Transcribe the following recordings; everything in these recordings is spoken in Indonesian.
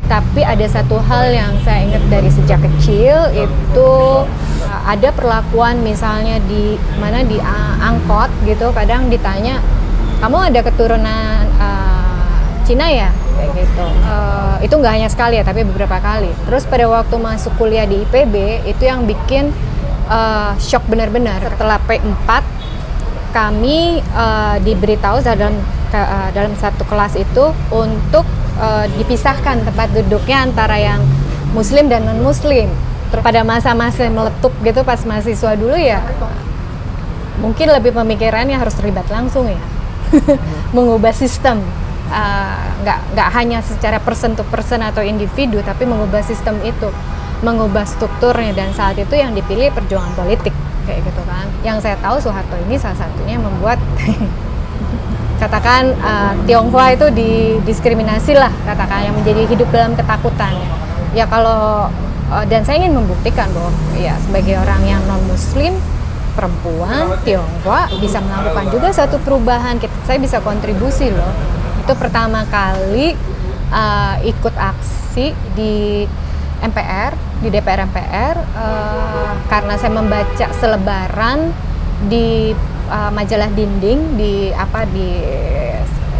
Tapi ada satu hal yang saya ingat dari sejak kecil itu ada perlakuan misalnya di mana di angkot gitu, kadang ditanya, kamu ada keturunan Cina ya? Kayak gitu. Itu nggak hanya sekali ya, tapi beberapa kali. Terus pada waktu masuk kuliah di IPB, itu yang bikin shock benar-benar. Setelah P4, kami diberitahu dalam satu kelas itu untuk dipisahkan tempat duduknya antara yang Muslim dan non-Muslim. Pada masa-masa meletup gitu pas mahasiswa dulu ya, mungkin lebih pemikirannya harus terlibat langsung ya, mengubah sistem. Nggak hanya secara person to person atau individu, tapi mengubah sistem itu, mengubah strukturnya, dan saat itu yang dipilih perjuangan politik kayak gitu kan. Yang saya tahu Soeharto ini salah satunya membuat katakan Tionghoa itu didiskriminasi lah, katakan, yang menjadi hidup dalam ketakutan ya. Kalau dan saya ingin membuktikan bahwa ya sebagai orang yang non muslim, perempuan Tionghoa bisa melakukan juga satu perubahan. Saya bisa kontribusi loh. Itu pertama kali ikut aksi di MPR, di DPR MPR, karena saya membaca selebaran di majalah dinding di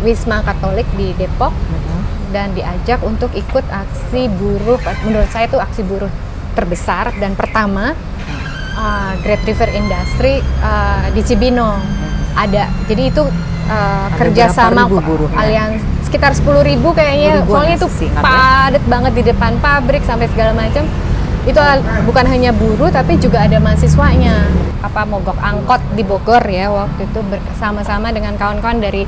Wisma Katolik di Depok, dan diajak untuk ikut aksi buruh. Menurut saya itu aksi buruh terbesar dan pertama Great River Industry di Cibinong ada. Jadi itu kerjasama alians sekitar 10.000 kayaknya, soalnya itu padat banget di depan pabrik sampai segala macam. Itu bukan hanya buruh tapi juga ada mahasiswanya. Mogok angkot di Bogor ya waktu itu bersama-sama dengan kawan-kawan dari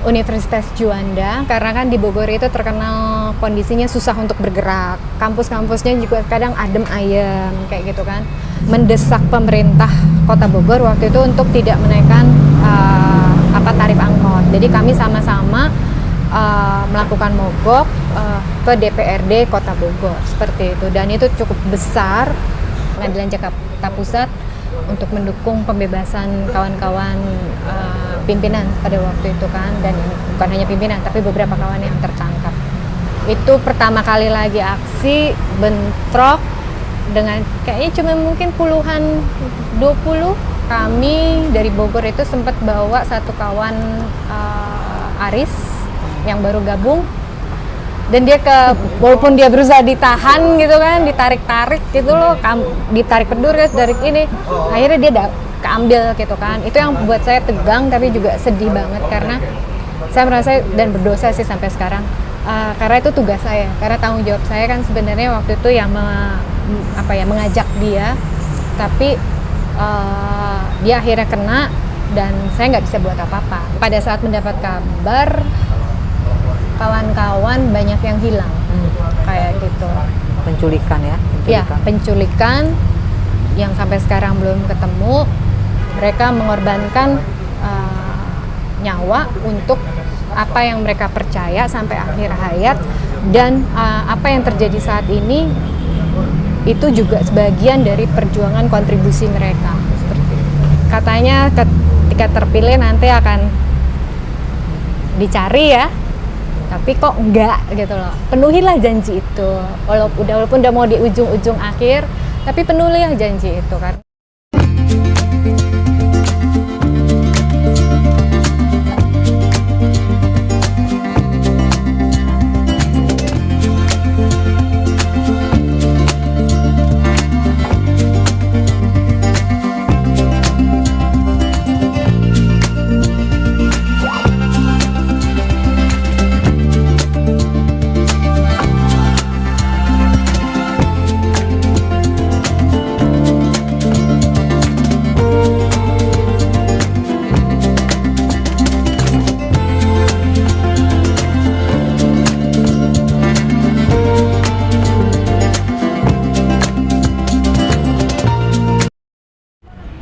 Universitas Juanda, karena kan di Bogor itu terkenal kondisinya susah untuk bergerak. Kampus-kampusnya juga kadang adem ayem kayak gitu kan. Mendesak pemerintah Kota Bogor waktu itu untuk tidak menaikkan tarif angkot. Jadi kami sama-sama melakukan mogok ke DPRD Kota Bogor seperti itu, dan itu cukup besar. Pengadilan Jakarta Pusat untuk mendukung pembebasan kawan-kawan pimpinan pada waktu itu kan, dan bukan hanya pimpinan tapi beberapa kawan yang tertangkap. Itu pertama kali lagi aksi bentrok dengan kayaknya cuma mungkin puluhan, 20. Kami dari Bogor itu sempat bawa satu kawan Aris yang baru gabung, dan dia walaupun dia berusaha ditahan gitu kan, ditarik-tarik gitu loh, ditarik pedur, tarik ini, akhirnya dia keambil gitu kan. Itu yang buat saya tegang tapi juga sedih banget, karena saya merasa dan berdosa sih sampai sekarang, karena itu tugas saya, karena tanggung jawab saya kan sebenarnya waktu itu yang mengajak dia, tapi dia akhirnya kena dan saya nggak bisa buat apa-apa. Pada saat mendapat kabar kawan-kawan banyak yang hilang, kayak gitu. Penculikan ya? Iya, penculikan yang sampai sekarang belum ketemu. Mereka mengorbankan nyawa untuk apa yang mereka percaya sampai akhir hayat, dan apa yang terjadi saat ini itu juga sebagian dari perjuangan kontribusi mereka. Seperti itu. Katanya ketika terpilih nanti akan dicari ya, tapi kok enggak gitu loh. Penuhilah janji itu, walaupun udah mau di ujung-ujung akhir, tapi penuhilah janji itu kan.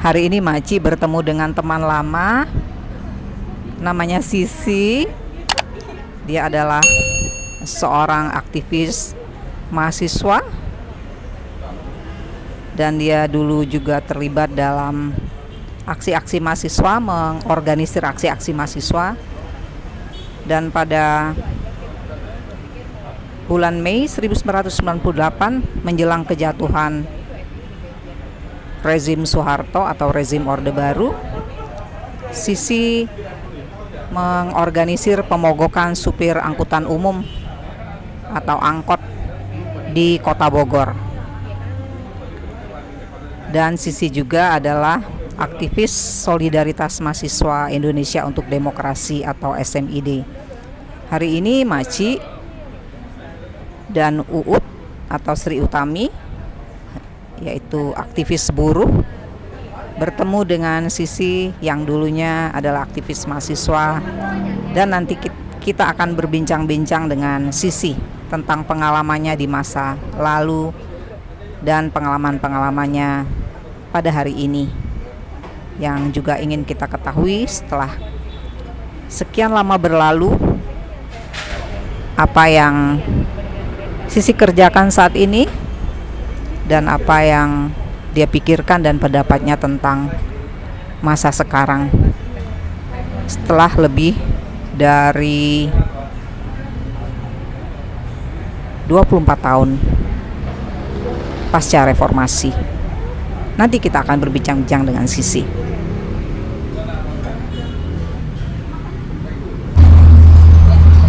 Hari ini Maci bertemu dengan teman lama, namanya Sisi. Dia adalah seorang aktivis mahasiswa, dan dia dulu juga terlibat dalam aksi-aksi mahasiswa, mengorganisir aksi-aksi mahasiswa. Dan pada bulan Mei 1998 menjelang kejatuhan rezim Soeharto atau rezim Orde Baru, Sisi mengorganisir pemogokan supir angkutan umum atau angkot di Kota Bogor. Dan Sisi juga adalah aktivis Solidaritas Mahasiswa Indonesia untuk Demokrasi atau SMID. Hari ini Maci dan Uut atau Sri Utami, yaitu aktivis buruh, bertemu dengan Sisi yang dulunya adalah aktivis mahasiswa, dan nanti kita akan berbincang-bincang dengan Sisi tentang pengalamannya di masa lalu dan pengalaman-pengalamannya pada hari ini, yang juga ingin kita ketahui setelah sekian lama berlalu, apa yang Sisi kerjakan saat ini dan apa yang dia pikirkan dan pendapatnya tentang masa sekarang setelah lebih dari 24 tahun pasca reformasi. Nanti kita akan berbincang-bincang dengan Sisi.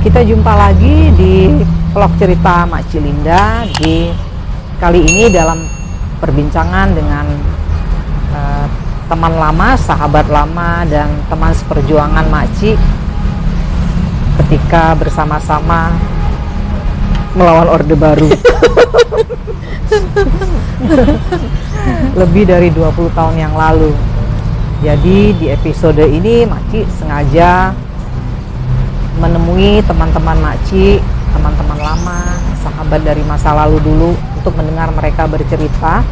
Kita jumpa lagi di vlog cerita Mak Cilinda. Di kali ini dalam perbincangan dengan teman lama, sahabat lama, dan teman seperjuangan Makci ketika bersama-sama melawan Orde Baru lebih dari 20 tahun yang lalu. Jadi di episode ini Makci sengaja menemui teman-teman Makci, teman-teman lama, sahabat dari masa lalu dulu, untuk mendengar mereka bercerita,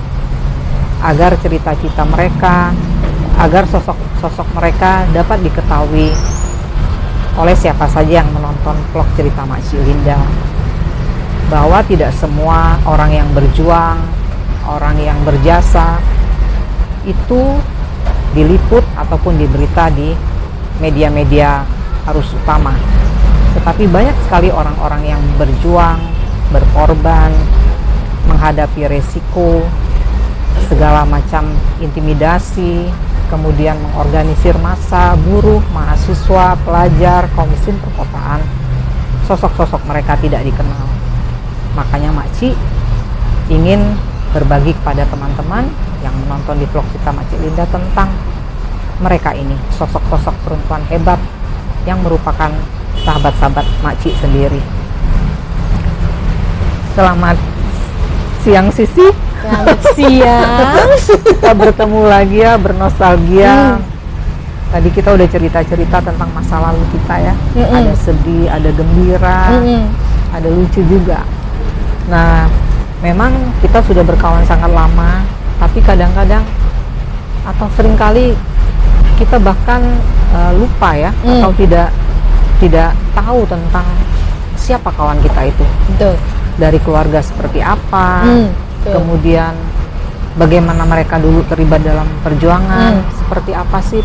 agar cerita-cerita mereka, agar sosok-sosok mereka dapat diketahui oleh siapa saja yang menonton vlog cerita Mak Cilinda, bahwa tidak semua orang yang berjuang, orang yang berjasa itu diliput ataupun diberita di media-media arus utama, tetapi banyak sekali orang-orang yang berjuang, berkorban, menghadapi resiko, segala macam intimidasi, kemudian mengorganisir massa, buruh, mahasiswa, pelajar, kaum miskin perkotaan. Sosok-sosok mereka tidak dikenal. Makanya Makci ingin berbagi kepada teman-teman yang menonton di vlog kita Mak Cilinda tentang mereka ini, sosok-sosok perempuan hebat yang merupakan sahabat-sahabat Makci sendiri. Selamat siang Sisi. Selamat siang. Kita bertemu lagi ya, bernostalgia. Tadi kita udah cerita-cerita tentang masa lalu kita ya. Ada sedih, ada gembira, ada lucu juga. Nah, memang kita sudah berkawan sangat lama, tapi kadang-kadang atau seringkali kita bahkan lupa ya, atau tidak tahu tentang siapa kawan kita itu. Betul. Dari keluarga seperti apa, kemudian bagaimana mereka dulu terlibat dalam perjuangan, seperti apa sih,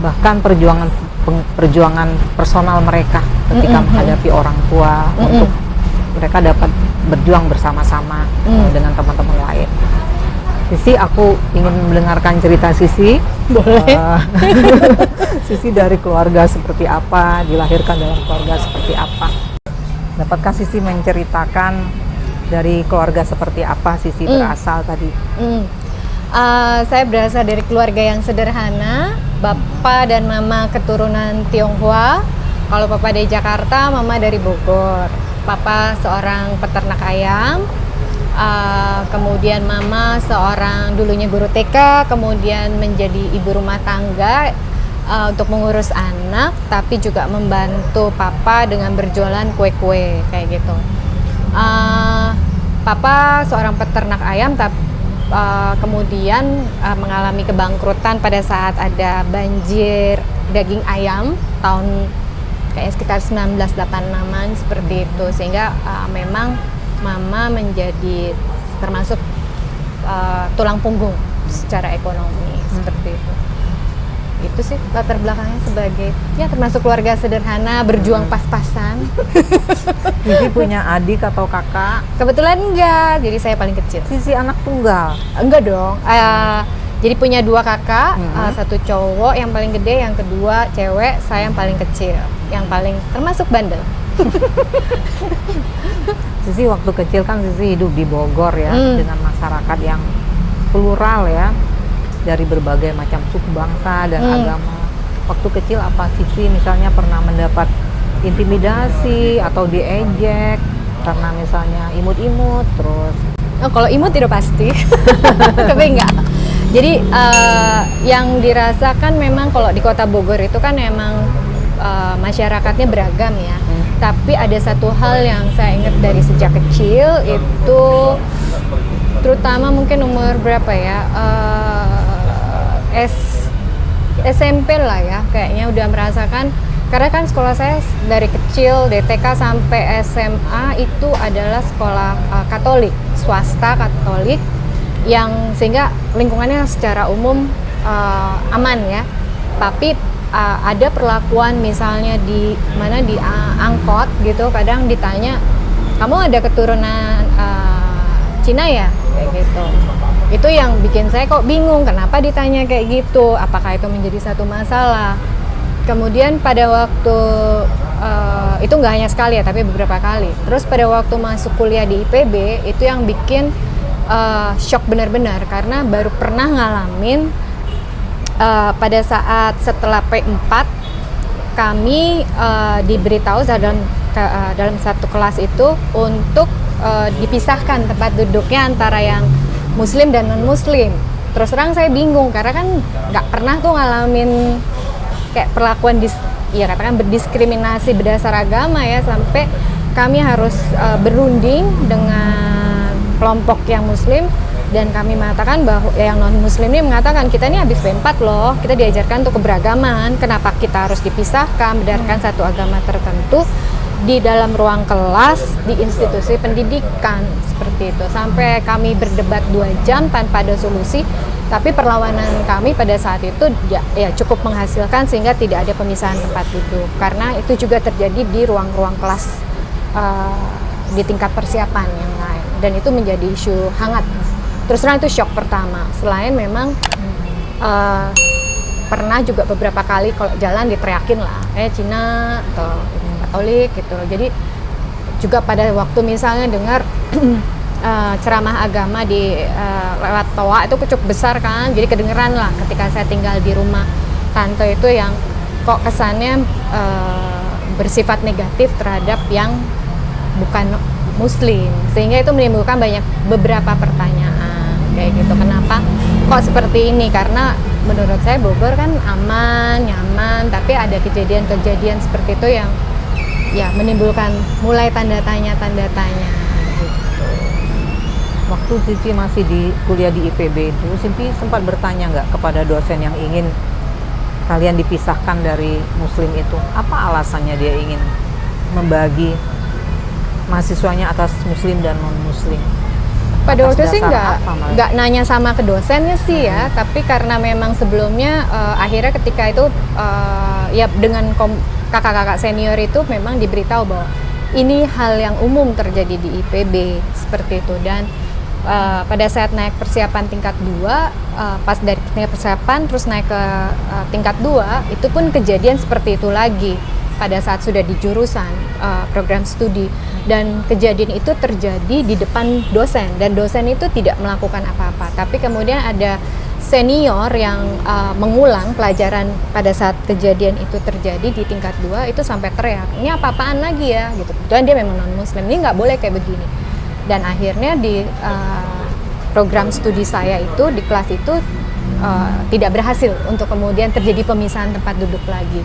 bahkan perjuangan personal mereka ketika menghadapi orang tua, untuk mereka dapat berjuang bersama-sama dengan teman-teman lain. Sisi, aku ingin mendengarkan cerita Sisi. Boleh. Sisi dari keluarga seperti apa, dilahirkan dalam keluarga seperti apa. Dapatkah Sisi menceritakan dari keluarga seperti apa Sisi berasal tadi? Saya berasal dari keluarga yang sederhana. Bapak dan mama keturunan Tionghoa. Kalau papa dari Jakarta, mama dari Bogor. Papa seorang peternak ayam. Kemudian mama seorang dulunya guru TK, kemudian menjadi ibu rumah tangga untuk mengurus anak, tapi juga membantu papa dengan berjualan kue-kue kayak gitu. Papa seorang peternak ayam, tapi kemudian mengalami kebangkrutan pada saat ada banjir daging ayam tahun kayak sekitar 1986 seperti itu, sehingga memang mama menjadi termasuk tulang punggung secara ekonomi seperti itu. itu sih latar belakangnya sebagai ya termasuk keluarga sederhana, berjuang pas-pasan. Cici punya adik atau kakak? Kebetulan enggak, jadi saya paling kecil. Cici anak tunggal? Enggak dong. Jadi punya 2 kakak, 1 cowok yang paling gede, yang kedua cewek, saya yang paling kecil, yang paling termasuk bandel. Cici waktu kecil kan Cici hidup di Bogor ya, dengan masyarakat yang plural ya, dari berbagai macam suku bangsa dan agama. Waktu kecil apa Cici misalnya pernah mendapat intimidasi atau diejek karena misalnya imut-imut terus? Oh, kalau imut tidak pasti, tapi enggak. Jadi yang dirasakan memang kalau di Kota Bogor itu kan memang masyarakatnya beragam ya. Tapi ada satu hal yang saya ingat dari sejak kecil itu, terutama mungkin umur berapa ya, SMP lah ya, kayaknya udah merasakan. Karena kan sekolah saya dari kecil, DTK sampai SMA itu adalah sekolah Katolik, swasta Katolik, yang sehingga lingkungannya secara umum aman ya. Tapi ada perlakuan misalnya di mana di angkot gitu, kadang ditanya, kamu ada keturunan Cina ya, kayak gitu. Itu yang bikin saya kok bingung, kenapa ditanya kayak gitu, apakah itu menjadi satu masalah. Kemudian pada waktu itu nggak hanya sekali ya, tapi beberapa kali. Terus pada waktu masuk kuliah di IPB itu yang bikin shock benar-benar, karena baru pernah ngalamin pada saat setelah P4 kami diberitahu dalam satu kelas itu untuk dipisahkan tempat duduknya antara yang Muslim dan non-Muslim. Terus terang saya bingung karena kan nggak pernah tuh ngalamin kayak perlakuan ya katakan berdiskriminasi berdasar agama ya, sampai kami harus berunding dengan kelompok yang Muslim, dan kami mengatakan bahwa yang non Muslim ini mengatakan kita ini habis P4 loh, kita diajarkan untuk keberagaman, kenapa kita harus dipisahkan berdasarkan satu agama tertentu di dalam ruang kelas di institusi pendidikan, seperti itu. Sampai kami berdebat 2 jam tanpa ada solusi, tapi perlawanan kami pada saat itu ya cukup menghasilkan sehingga tidak ada pemisahan tempat duduk, karena itu juga terjadi di ruang-ruang kelas di tingkat persiapan yang lain, dan itu menjadi isu hangat. Terus terang itu shock pertama. Selain memang pernah juga beberapa kali kalau jalan diteriakin lah, Cina atau Katolik gitu. Jadi juga pada waktu misalnya dengar ceramah agama di lewat toa itu cukup besar kan, jadi kedengeran lah ketika saya tinggal di rumah tante itu yang kok kesannya bersifat negatif terhadap yang bukan Muslim, sehingga itu menimbulkan beberapa pertanyaan kayak gitu, kenapa kok seperti ini. Karena menurut saya Bogor kan aman, nyaman, tapi ada kejadian-kejadian seperti itu yang ya menimbulkan mulai tanda tanya gitu. Waktu Cici masih kuliah di IPB itu, Cici sempat bertanya nggak kepada dosen yang ingin kalian dipisahkan dari Muslim itu, apa alasannya dia ingin membagi mahasiswanya atas Muslim dan non-Muslim? Pada waktu sih nggak nanya sama ke dosennya sih ya, tapi karena memang sebelumnya akhirnya ketika itu ya dengan kakak-kakak senior itu memang diberitahu bahwa ini hal yang umum terjadi di IPB seperti itu. Dan pada saat naik persiapan tingkat 2, pas dari tingkat persiapan terus naik ke tingkat 2, itu pun kejadian seperti itu lagi pada saat sudah di jurusan program studi, dan kejadian itu terjadi di depan dosen, dan dosen itu tidak melakukan apa-apa, tapi kemudian ada senior yang mengulang pelajaran pada saat kejadian itu terjadi di tingkat 2 itu sampai teriak, ini apa-apaan lagi ya gitu. Dan dia memang non-Muslim, ini nggak boleh kayak begini. Dan akhirnya di program studi saya itu di kelas itu tidak berhasil untuk kemudian terjadi pemisahan tempat duduk lagi.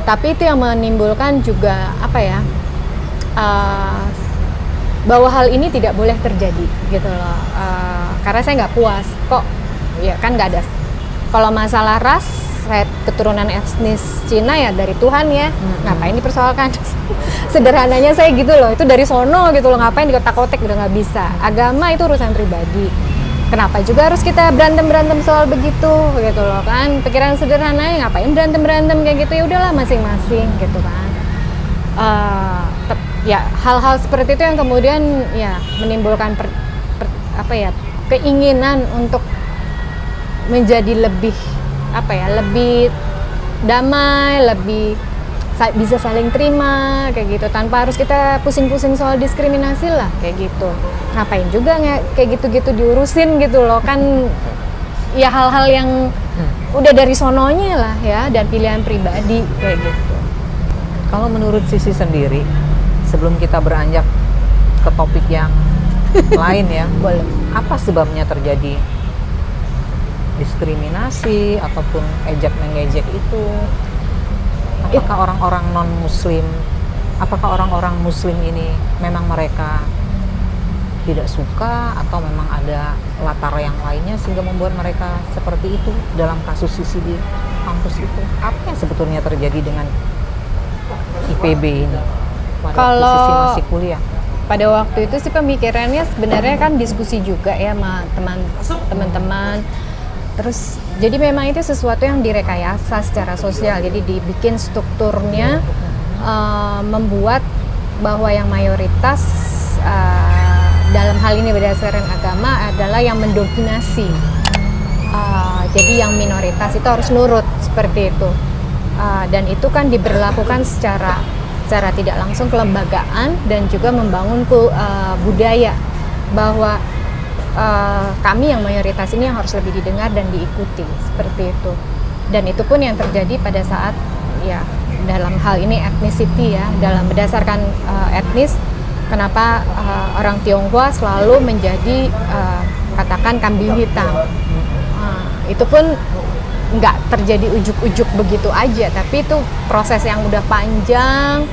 Tapi itu yang menimbulkan juga apa ya, bahwa hal ini tidak boleh terjadi gitu loh. Karena saya nggak puas kok ya kan nggak ada, kalau masalah ras saya keturunan etnis Cina ya dari Tuhan ya, ngapain dipersoalkan. Sederhananya saya gitu loh, itu dari sono gitu loh, ngapain dikotak-kotak, udah nggak bisa. Agama itu urusan pribadi. kenapa juga harus kita berantem soal begitu gitu loh kan, pikiran sederhananya ngapain berantem kayak gitu, ya udahlah masing-masing gitu kan. Ya hal-hal seperti itu yang kemudian ya menimbulkan keinginan untuk menjadi lebih lebih damai, lebih bisa saling terima kayak gitu, tanpa harus kita pusing-pusing soal diskriminasi lah kayak gitu. Ngapain juga kayak gitu-gitu diurusin gitu loh kan, ya hal-hal yang udah dari sononya lah ya, dan pilihan pribadi kayak gitu. Kalau menurut Sisi sendiri, sebelum kita beranjak ke topik yang lain ya, boleh, apa sebabnya terjadi diskriminasi ataupun ejek mengejek itu? Apakah orang-orang non-muslim, apakah orang-orang muslim ini memang mereka tidak suka, atau memang ada latar yang lainnya sehingga membuat mereka seperti itu? Dalam kasus Sisi di kampus itu, apa yang sebetulnya terjadi dengan IPB ini pada waktu Sisi masih kuliah? Pada waktu itu sih pemikirannya sebenarnya kan diskusi juga ya sama teman-teman. Terus jadi memang itu sesuatu yang direkayasa secara sosial, jadi dibikin strukturnya membuat bahwa yang mayoritas dalam hal ini berdasarkan agama adalah yang mendominasi, jadi yang minoritas itu harus nurut seperti itu, dan itu kan diberlakukan secara tidak langsung kelembagaan dan juga membangun budaya bahwa kami yang mayoritas ini yang harus lebih didengar dan diikuti seperti itu. Dan itu pun yang terjadi pada saat ya dalam hal ini ethnicity ya, dalam berdasarkan etnis, kenapa orang Tionghoa selalu menjadi katakan kambing hitam. Itu pun nggak terjadi ujuk-ujuk begitu aja, tapi itu proses yang udah panjang,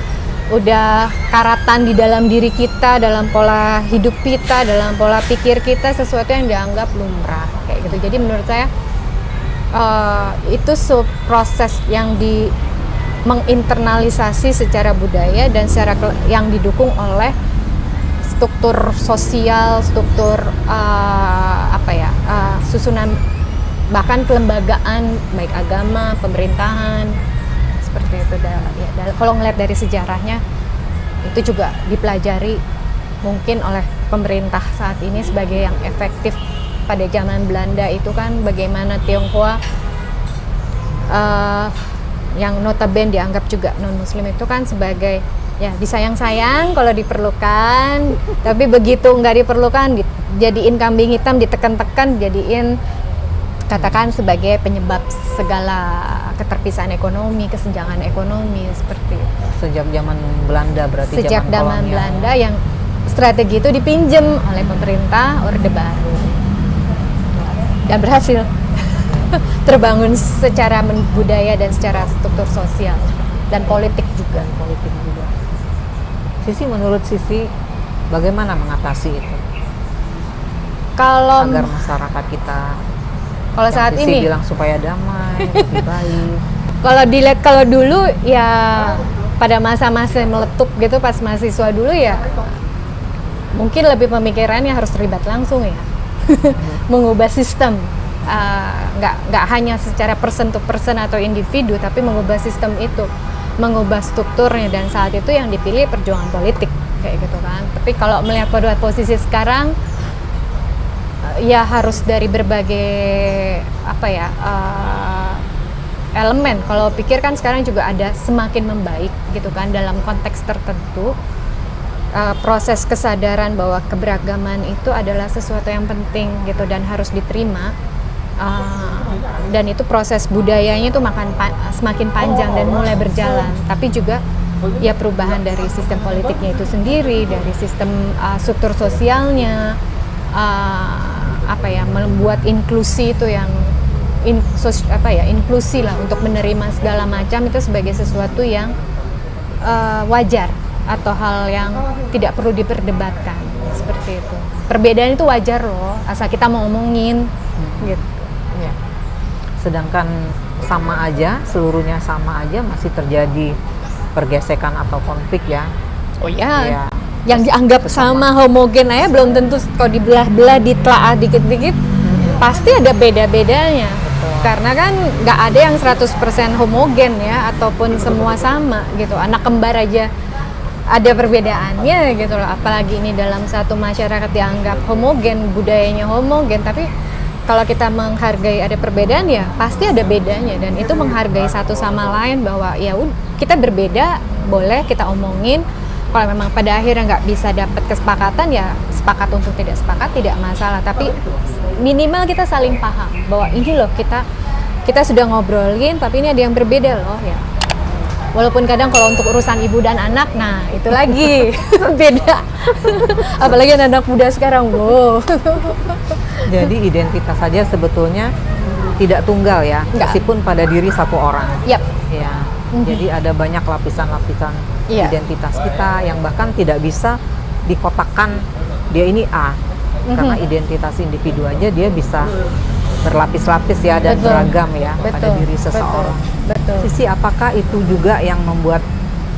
udah karatan di dalam diri kita, dalam pola hidup kita, dalam pola pikir kita, sesuatu yang dianggap lumrah kayak gitu. Jadi menurut saya itu proses yang menginternalisasi secara budaya dan secara yang didukung oleh struktur sosial, struktur susunan bahkan kelembagaan baik agama, pemerintahan seperti itu. Kalau ngelihat dari sejarahnya itu juga dipelajari mungkin oleh pemerintah saat ini sebagai yang efektif. Pada zaman Belanda itu kan bagaimana Tionghoa yang notabene dianggap juga non muslim itu kan sebagai ya disayang-sayang kalau diperlukan, tapi begitu nggak diperlukan dijadiin kambing hitam, ditekan-tekan, jadiin katakan sebagai penyebab segala keterpisahan ekonomi, kesenjangan ekonomi seperti itu. Sejak zaman Belanda berarti. Sejak zaman Belanda yang strategi itu dipinjam oleh pemerintah Orde Baru dan berhasil terbangun secara budaya dan secara struktur sosial dan politik juga. Sisi, menurut Sisi bagaimana mengatasi itu? Kalau agar masyarakat kita, kalau saat Sisi ini bilang supaya damai, lebih baik. Kalau dilihat kalau dulu ya pada masa-masa meletup gitu pas mahasiswa dulu ya mungkin lebih pemikirannya harus terlibat langsung ya. Mengubah sistem, nggak hanya secara person to person atau individu, tapi mengubah sistem itu, mengubah strukturnya, dan saat itu yang dipilih perjuangan politik kayak gitu kan. Tapi kalau melihat pada posisi sekarang ya harus dari berbagai elemen. Kalau pikir kan sekarang juga ada semakin membaik gitu kan dalam konteks tertentu. Proses kesadaran bahwa keberagaman itu adalah sesuatu yang penting gitu dan harus diterima, dan itu proses budayanya itu semakin panjang dan mulai berjalan. Tapi juga ya perubahan dari sistem politiknya itu sendiri, dari sistem struktur sosialnya, membuat inklusi itu yang inklusi lah untuk menerima segala macam itu sebagai sesuatu yang wajar atau hal yang tidak perlu diperdebatkan seperti itu. Perbedaan itu wajar loh, asal kita mau ngomongin gitu. Ya. Sedangkan sama aja, seluruhnya sama aja masih terjadi pergesekan atau konflik ya. Oh ya. yang dianggap sama homogen aja belum tentu kalau dibelah-belah, ditelaah dikit-dikit pasti ada beda-bedanya. Karena kan nggak ada yang 100% homogen ya, ataupun semua sama gitu. Anak kembar aja ada perbedaannya gitu loh. Apalagi ini dalam satu masyarakat dianggap homogen, budayanya homogen, tapi kalau kita menghargai ada perbedaan ya pasti ada bedanya, dan itu menghargai satu sama lain bahwa ya kita berbeda, boleh kita omongin. Kalau memang pada akhirnya nggak bisa dapat kesepakatan ya sepakat untuk tidak sepakat, tidak masalah, tapi minimal kita saling paham bahwa ini loh kita sudah ngobrolin tapi ini ada yang berbeda loh ya. Walaupun kadang kalau untuk urusan ibu dan anak, nah itu lagi beda. Apalagi anak muda sekarang, wow. Jadi identitas saja sebetulnya tidak tunggal ya, meskipun pada diri satu orang. Yap. Ya. Jadi ada banyak lapisan-lapisan identitas kita yang bahkan tidak bisa dikotakkan dia ini A. Karena identitas individu aja dia bisa berlapis-lapis ya dan beragam ya pada diri seseorang. Betul. Sisi, apakah itu juga yang membuat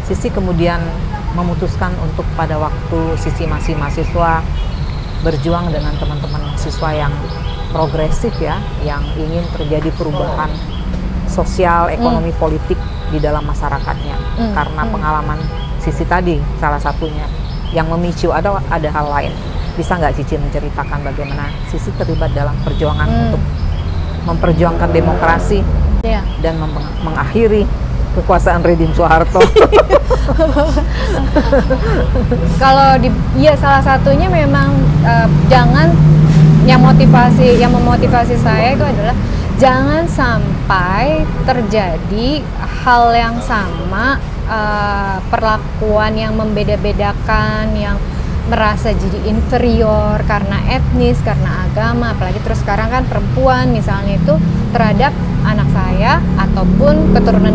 Sisi kemudian memutuskan untuk pada waktu Sisi masih mahasiswa berjuang dengan teman-teman mahasiswa yang progresif ya, yang ingin terjadi perubahan sosial, ekonomi, politik di dalam masyarakatnya, karena pengalaman Sisi tadi salah satunya yang memicu, ada hal lain. Bisa nggak Cici menceritakan bagaimana Sisi terlibat dalam perjuangan untuk memperjuangkan demokrasi dan mengakhiri kekuasaan rezim Soeharto? Kalau salah satunya memang jangan yang memotivasi saya itu adalah jangan sampai terjadi hal yang sama, perlakuan yang membeda-bedakan, yang merasa jadi inferior karena etnis, karena agama, apalagi terus sekarang kan perempuan misalnya itu terhadap anak saya ataupun keturunan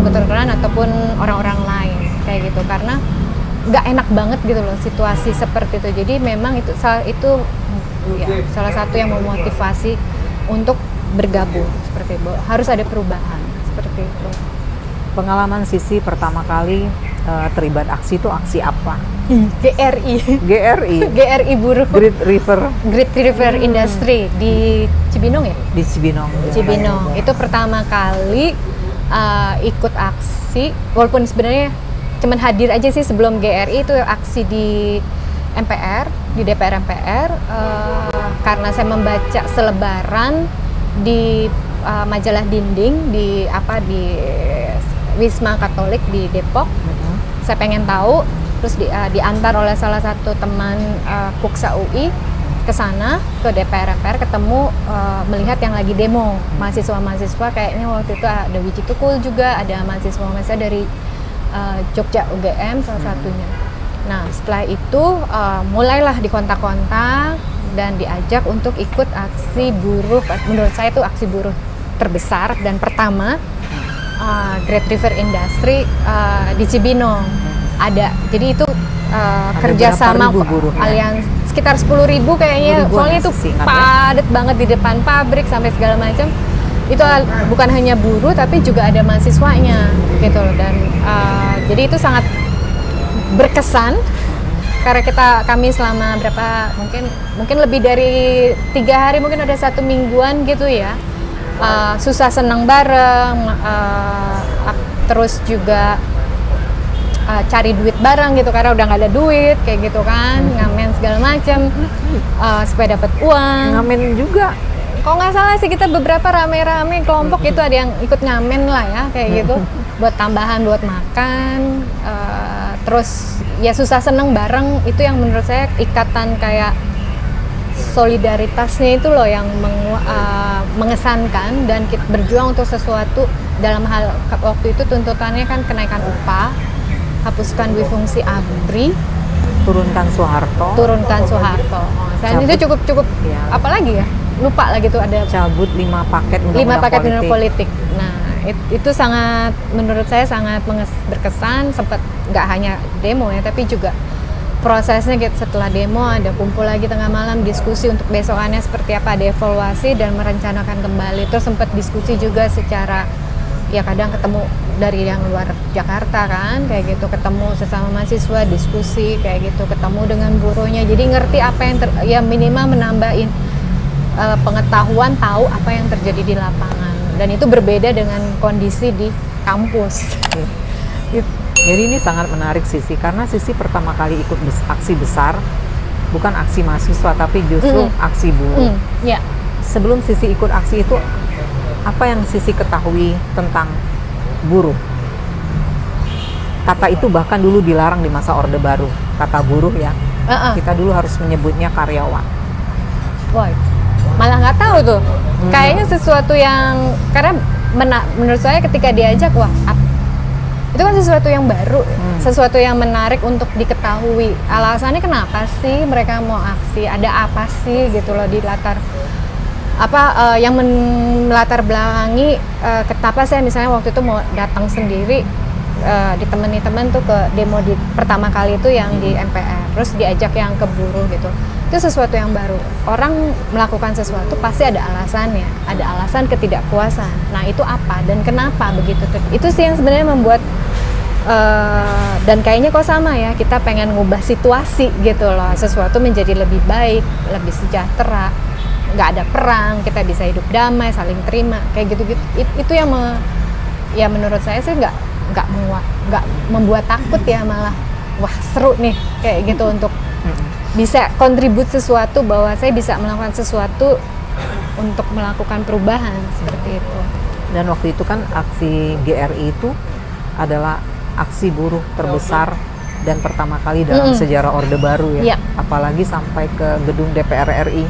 ataupun orang-orang lain kayak gitu, karena nggak enak banget gitu loh situasi seperti itu. Jadi memang itu salah satu yang memotivasi untuk bergabung seperti itu, harus ada perubahan seperti itu. Pengalaman Sisi pertama kali terlibat aksi itu aksi apa? GRI buruh, Great River Industry di Cibinong ya? Di Cibinong. Itu pertama kali ikut aksi, walaupun sebenarnya cuman hadir aja sih sebelum GRI, itu aksi di MPR, di DPR MPR, karena saya membaca selebaran di majalah dinding di Wisma Katolik di Depok. Saya pengen tahu, terus diantar oleh salah satu teman Puksa UI ke sana, ke DPR MPR, ketemu melihat yang lagi demo mahasiswa-mahasiswa, kayaknya waktu itu ada Wiji Tukul juga, ada mahasiswa dari Jogja UGM salah satunya. Nah setelah itu mulailah dikontak-kontak dan diajak untuk ikut aksi buruh. Menurut saya itu aksi buruh terbesar dan pertama Great River Industry di Cibinong ada. Jadi itu kerjasama alians sekitar 10.000 kayaknya, soalnya itu padat banget di depan pabrik sampai segala macam. Itu bukan hanya buruh tapi juga ada mahasiswanya gitu loh, dan jadi itu sangat berkesan karena kami selama mungkin lebih dari 3 hari, mungkin ada 1 mingguan gitu ya, susah senang bareng, terus juga cari duit bareng gitu karena udah nggak ada duit kayak gitu kan, ngamen segala macam supaya dapat uang. Ngamen juga. Kalau nggak salah sih kita beberapa rame-rame kelompok itu ada yang ikut ngamen lah ya kayak gitu, buat tambahan buat makan. Terus ya susah seneng bareng, itu yang menurut saya ikatan kayak solidaritasnya itu loh yang mengesankan, dan kita berjuang untuk sesuatu. Dalam hal waktu itu tuntutannya kan kenaikan upah, hapuskan dwi-fungsi ABRI, turunkan Soeharto. Itu cukup ya. Apalagi ya lupa lagi tuh, ada cabut 5 paket undang-undang politik. Nah itu sangat, menurut saya sangat berkesan. Sempat nggak hanya demo ya, tapi juga prosesnya gitu. Setelah demo ada kumpul lagi tengah malam, diskusi untuk besokannya seperti apa, ada evaluasi dan merencanakan kembali. Terus sempat diskusi juga secara ya kadang ketemu dari yang luar Jakarta kan, kayak gitu, ketemu sesama mahasiswa, diskusi kayak gitu, ketemu dengan buruhnya, jadi ngerti apa yang ya minimal menambahin pengetahuan, tahu apa yang terjadi di lapangan, dan itu berbeda dengan kondisi di kampus. Jadi ini sangat menarik Sisi, karena Sisi pertama kali ikut aksi besar, bukan aksi mahasiswa tapi justru aksi buruh. Ya. Sebelum Sisi ikut aksi itu, apa yang Sisi ketahui tentang buruh? Kata itu bahkan dulu dilarang di masa Orde Baru, kata buruh ya. Kita dulu harus menyebutnya karyawan. Wah, malah nggak tahu tuh. Kayaknya sesuatu yang, karena menurut saya ketika diajak, wah itu kan sesuatu yang baru, sesuatu yang menarik untuk diketahui. Alasannya kenapa sih mereka mau aksi? Ada apa sih gitu loh di latar yang melatar belakangi kenapa saya misalnya waktu itu mau datang sendiri, ditemani teman tuh ke demo pertama kali itu yang di MPR, terus diajak yang ke buruh gitu. Itu sesuatu yang baru. Orang melakukan sesuatu pasti ada alasannya, ada alasan ketidakpuasan. Nah itu apa dan kenapa begitu? Itu sih yang sebenarnya membuat dan kayaknya kok sama ya, kita pengen ngubah situasi gitu loh, sesuatu menjadi lebih baik, lebih sejahtera, nggak ada perang, kita bisa hidup damai, saling terima, kayak gitu-gitu. Itu yang ya menurut saya sih nggak membuat takut ya, malah wah seru nih kayak gitu untuk bisa kontribut sesuatu, bahwa saya bisa melakukan sesuatu untuk melakukan perubahan seperti itu. Dan waktu itu kan aksi GRI itu adalah aksi buruh terbesar dan pertama kali dalam sejarah Orde Baru ya. Apalagi sampai ke gedung DPR RI.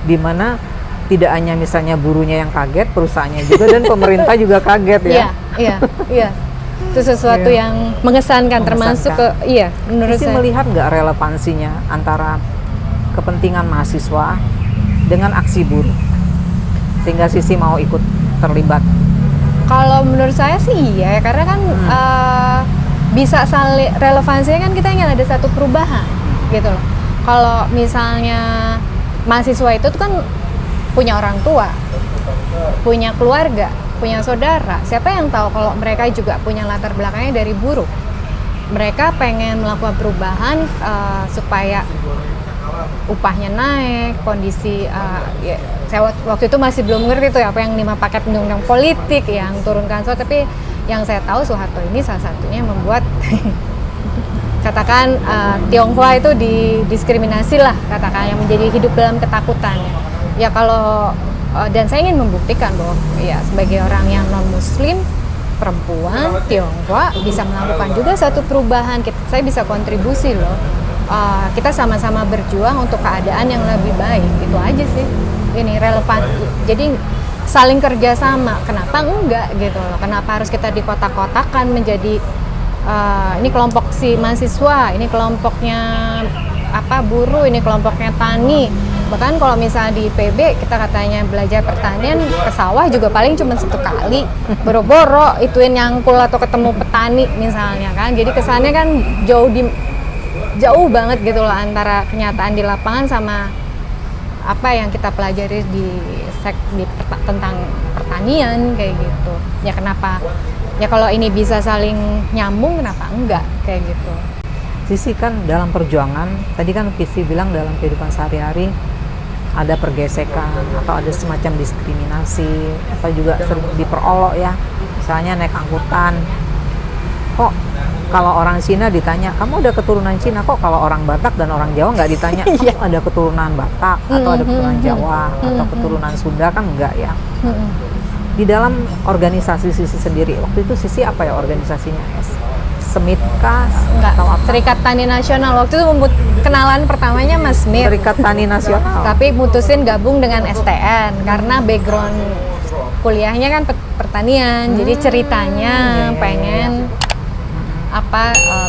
Di mana tidak hanya misalnya buruhnya yang kaget, perusahaannya juga dan pemerintah juga kaget ya. Iya. Itu sesuatu yang mengesankan, termasuk menurut Sisi saya. Melihat nggak relevansinya antara kepentingan mahasiswa dengan aksi buruh sehingga Sisi mau ikut terlibat? Kalau menurut saya sih iya, karena kan bisa saling, relevansinya kan kita ingin ada satu perubahan gitu loh. Kalau misalnya mahasiswa itu tuh kan punya orang tua, punya keluarga, punya saudara. Siapa yang tahu kalau mereka juga punya latar belakangnya dari buruh. Mereka pengen melakukan perubahan supaya upahnya naik, kondisi saya waktu itu masih belum ngerti tuh apa yang 5 paket undang-undang politik yang turunkan tapi yang saya tahu Soeharto ini salah satunya membuat katakan Tionghoa itu didiskriminasi lah, katakan, yang menjadi hidup dalam ketakutan. Ya kalau dan saya ingin membuktikan bahwa ya sebagai orang yang non muslim, perempuan Tionghoa bisa melakukan juga satu perubahan. Saya bisa kontribusi loh. Kita sama-sama berjuang untuk keadaan yang lebih baik. Itu aja sih. Ini relevan. Jadi saling kerjasama. Kenapa enggak gitu loh? Kenapa harus kita dikotak-kotakan menjadi ini kelompok si mahasiswa, ini kelompoknya buruh, ini kelompoknya tani. Bahkan kalau misalnya di PB kita katanya belajar pertanian, ke sawah juga paling cuma 1 kali, boro-boro ituin nyangkul atau ketemu petani misalnya kan. Jadi kesannya kan jauh banget gitu loh antara kenyataan di lapangan sama apa yang kita pelajari tentang pertanian kayak gitu. Ya kenapa? Ya kalau ini bisa saling nyambung, kenapa enggak kayak gitu. Sisi kan dalam perjuangan, tadi kan Sisi bilang dalam kehidupan sehari-hari ada pergesekan atau ada semacam diskriminasi atau juga sering diperolok ya. Misalnya naik angkutan, kok kalau orang Cina ditanya, kamu ada keturunan Cina, kok kalau orang Batak dan orang Jawa nggak ditanya, kamu ada keturunan Batak atau ada keturunan Jawa atau keturunan Sunda, kan enggak ya. Di dalam organisasi Sisi sendiri, waktu itu Sisi apa ya organisasinya? Semitkah? Enggak, atau apa? Serikat Tani Nasional. Waktu itu kenalan pertamanya Mas Mir. Serikat Tani Nasional. Tapi mutusin gabung dengan STN karena background kuliahnya kan pertanian. Jadi ceritanya pengen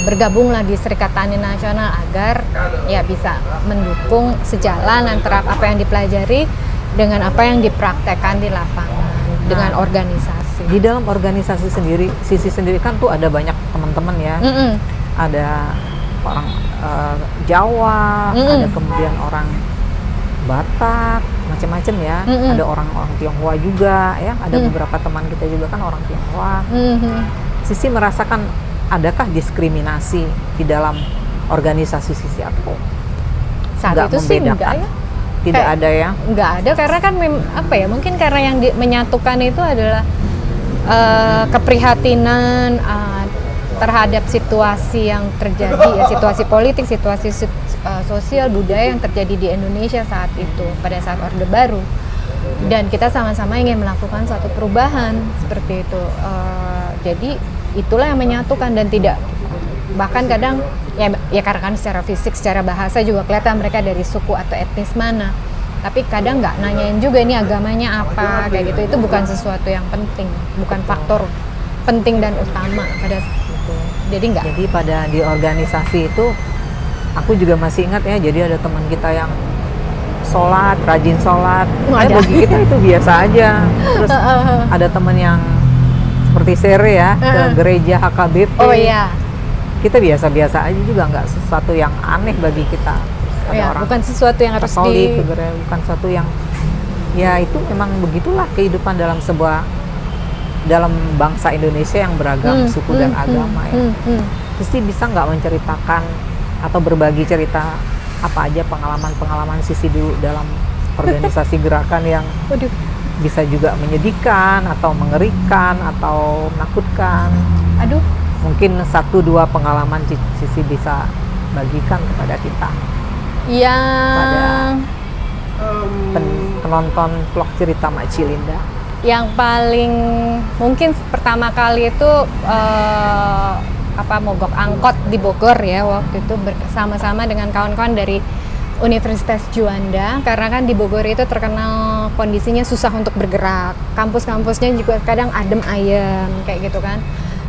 bergabunglah di Serikat Tani Nasional agar ya bisa mendukung sejalan antara apa yang dipelajari dengan apa yang dipraktekkan di lapangan dengan organisasi. Di dalam organisasi sendiri, Sisi sendiri kan tuh ada banyak teman-teman ya. Ada orang Jawa, ada kemudian orang Batak, macam-macam ya. Ada orang-orang Tionghoa juga ya, ada beberapa teman kita juga kan orang Tionghoa. Sisi merasakan adakah diskriminasi di dalam organisasi Sisi Advo? Saat itu sih enggak ya. Tidak ada ya? Enggak ada, karena kan mungkin karena yang menyatukan itu adalah keprihatinan terhadap situasi yang terjadi ya, situasi politik, situasi sosial, budaya yang terjadi di Indonesia saat itu, pada saat Orde Baru. Dan kita sama-sama ingin melakukan suatu perubahan seperti itu. Jadi itulah yang menyatukan, dan tidak, bahkan kadang ya karena kan secara fisik, secara bahasa juga kelihatan mereka dari suku atau etnis mana, tapi kadang nggak nanyain juga ini agamanya apa, kayak gitu. Itu bukan sesuatu yang penting, bukan faktor penting dan utama pada itu. Jadi pada di organisasi itu aku juga masih ingat ya, jadi ada teman kita yang sholat, rajin sholat, bagi kita itu biasa aja. Terus ada teman yang seperti Sere ya, ke gereja HKBP. Oh iya. Kita biasa-biasa aja juga, nggak sesuatu yang aneh bagi kita. Ya, bukan sesuatu yang harus bukan sesuatu yang, ya itu memang begitulah kehidupan dalam bangsa Indonesia yang beragam suku dan agama ya. Terus bisa nggak menceritakan atau berbagi cerita apa aja pengalaman Sisi dulu dalam organisasi gerakan yang bisa juga menyedihkan atau mengerikan atau menakutkan? Mungkin 1-2 pengalaman Sisi bisa bagikan kepada kita. Yang penonton vlog cerita Mak Cilinda. Yang paling mungkin pertama kali itu mogok angkot di Bogor ya, waktu itu bersama-sama dengan kawan-kawan dari Universitas Juanda, karena kan di Bogor itu terkenal kondisinya susah untuk bergerak, kampus-kampusnya juga kadang adem ayem kayak gitu kan.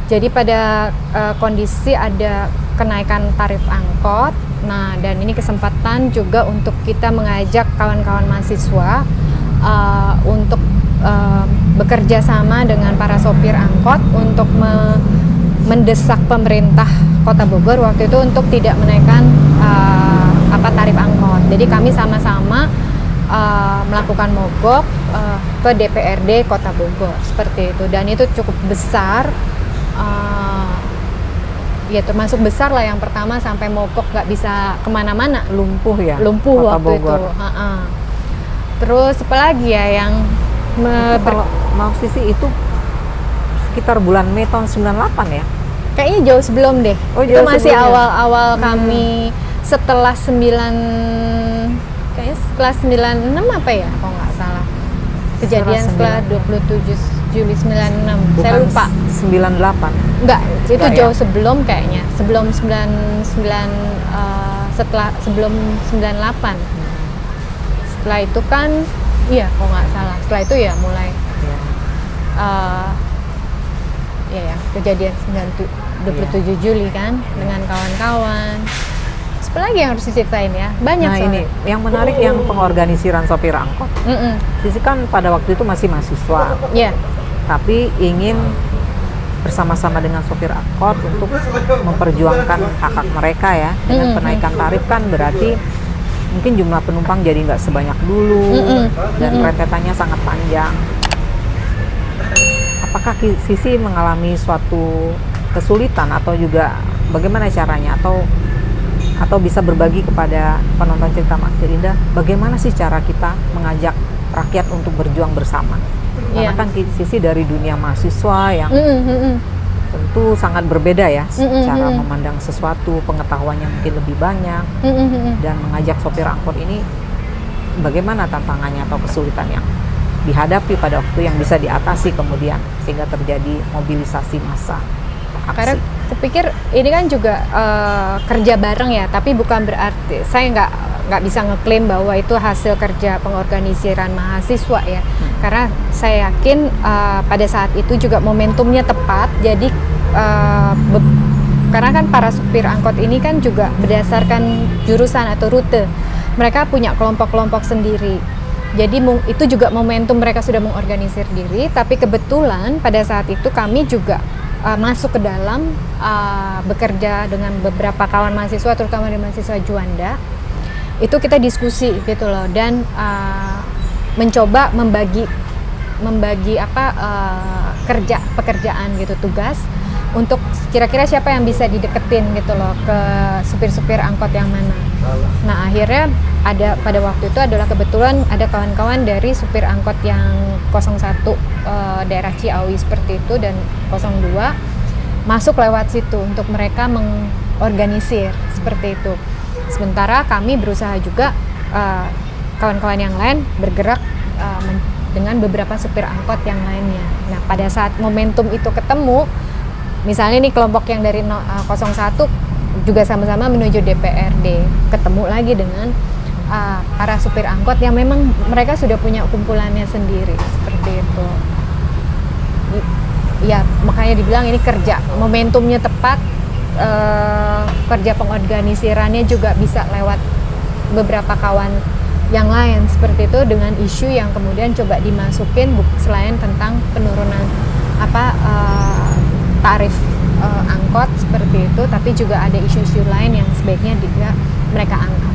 Jadi pada kondisi ada kenaikan tarif angkot. Nah, dan ini kesempatan juga untuk kita mengajak kawan-kawan mahasiswa untuk bekerja sama dengan para sopir angkot untuk mendesak pemerintah Kota Bogor waktu itu untuk tidak menaikkan tarif angkot. Jadi kami sama-sama melakukan mogok ke DPRD Kota Bogor seperti itu, dan itu cukup besar. Ya termasuk besar lah, yang pertama sampai mogok nggak bisa kemana-mana, lumpuh Kota waktu Bogor. Itu terus apalagi ya yang mau Sisi itu sekitar bulan Mei tahun 98 ya, kayaknya jauh sebelum deh. Itu masih awal-awal kami setelah 96 apa ya kalau nggak salah, kejadian setelah 27 Juli 96. Saya lupa. 98. Enggak, itu jauh sebelum kayaknya. Sebelum 99 sebelum 98. Setelah itu kan iya kalau nggak salah. Setelah itu ya mulai kejadian 27 Juli kan dengan kawan-kawan. Apalagi yang harus diceritain ya, banyak. Nah ini yang menarik yang pengorganisiran sopir angkot. Sisi kan pada waktu itu masih mahasiswa, tapi ingin bersama-sama dengan sopir angkot untuk memperjuangkan hak-hak mereka ya. Dengan penaikan tarif kan berarti mungkin jumlah penumpang jadi nggak sebanyak dulu, dan rentetannya sangat panjang. Apakah Sisi mengalami suatu kesulitan atau juga bagaimana caranya, atau bisa berbagi kepada penonton cerita Mak Cilinda, bagaimana sih cara kita mengajak rakyat untuk berjuang bersama? Karena kan Sisi dari dunia mahasiswa yang tentu sangat berbeda ya, cara memandang sesuatu, pengetahuannya mungkin lebih banyak, dan mengajak sopir angkot ini bagaimana tantangannya atau kesulitan yang dihadapi pada waktu yang bisa diatasi kemudian sehingga terjadi mobilisasi massa. Karena kupikir ini kan juga kerja bareng ya, tapi bukan berarti saya nggak bisa ngeklaim bahwa itu hasil kerja pengorganisiran mahasiswa ya. Karena saya yakin pada saat itu juga momentumnya tepat. Jadi karena kan para supir angkot ini kan juga berdasarkan jurusan atau rute, mereka punya kelompok-kelompok sendiri. Jadi itu juga momentum mereka sudah mengorganisir diri. Tapi kebetulan pada saat itu kami juga masuk ke dalam bekerja dengan beberapa kawan mahasiswa, terutama di mahasiswa Juanda, itu kita diskusi gitu loh, dan mencoba membagi pekerjaan gitu, tugas untuk kira-kira siapa yang bisa dideketin gitu loh ke supir-supir angkot yang mana. Nah akhirnya pada waktu itu adalah kebetulan ada kawan-kawan dari supir angkot yang 01 daerah Ciawi seperti itu, dan 02 masuk lewat situ untuk mereka mengorganisir seperti itu. Sementara kami berusaha juga kawan-kawan yang lain bergerak dengan beberapa supir angkot yang lainnya. Nah pada saat momentum itu ketemu, misalnya nih kelompok yang dari 01 juga sama-sama menuju DPRD, ketemu lagi dengan para supir angkot yang memang mereka sudah punya kumpulannya sendiri seperti itu. Ya makanya dibilang ini kerja, momentumnya tepat, kerja pengorganisirannya juga bisa lewat beberapa kawan yang lain seperti itu, dengan isu yang kemudian coba dimasukin selain tentang penurunan tarif angkot seperti itu, tapi juga ada isu-isu lain yang sebaiknya mereka angkat.